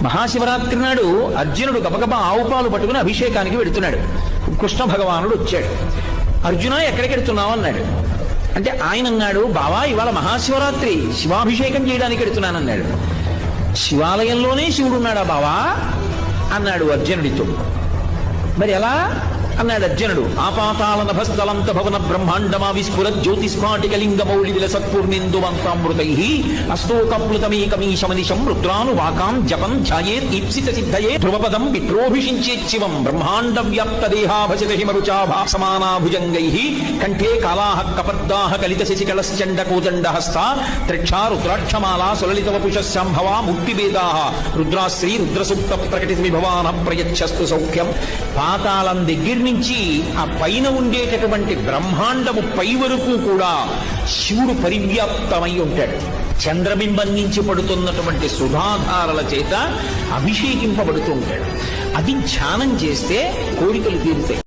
మహాశివరాత్రి నాడు అర్జునుడు గబగబా ఆవు పాలు పట్టుకుని అభిషేకానికి వెడుతున్నాడు. కృష్ణ భగవానుడు వచ్చాడు. అర్జున ఎక్కడికి వెడుతున్నావు అన్నాడు. అంటే ఆయన అన్నాడు, బావా ఇవాళ మహాశివరాత్రి, శివాభిషేకం చేయడానికి వెడుతున్నానన్నాడు. శివాలయంలోనే శివుడు ఉన్నాడా బావా అన్నాడు అర్జునుడితో. మరి ఎలా అన్నాడు అర్జునుడు. ఆపాతాల నభస్థలంత భవన బ్రహ్మాండమా విస్ఫుర జ్యోతిస్ఫాటికలింగ మౌళి విలసత్పూర్ణిందువంతామృతై అస్తోకప్లుతమేకమీశమనిశం రుద్రాను వాకాం జపం ధ్యాయేత్ ఈప్సిత సిద్ధయే ధ్రువపదం విప్రోభిషించేచ్చివం బ్రహ్మాండ వ్యాప్త దేహాభసిత హిమరుచాభాసమానాభుజంగై కంఠే కాలాహ కపర్దాహ కలిత శశికళశ్చండ కోదండ హస్త త్రిక్షా రుద్రాక్షమాలా సులలిత వపుషశాంభవా ముక్తివేదా రుద్రాశ్రీ రుద్రసూక్త ప్రకటిత విభవాన ప్రయచ్చస్తు సౌఖ్యం. పాతాళం దగ్గర నుంచి ఆ పైన ఉండేటటువంటి బ్రహ్మాండము పై వరకు కూడా శివుడు పరివ్యాప్తమై ఉంటాడు. చంద్రబింబం నుంచి పడుతున్నటువంటి సుధాధారల చేత అభిషేకింపబడుతూ ఉంటాడు. అది ధ్యానం చేస్తే కోరికలు తీరుతాయి.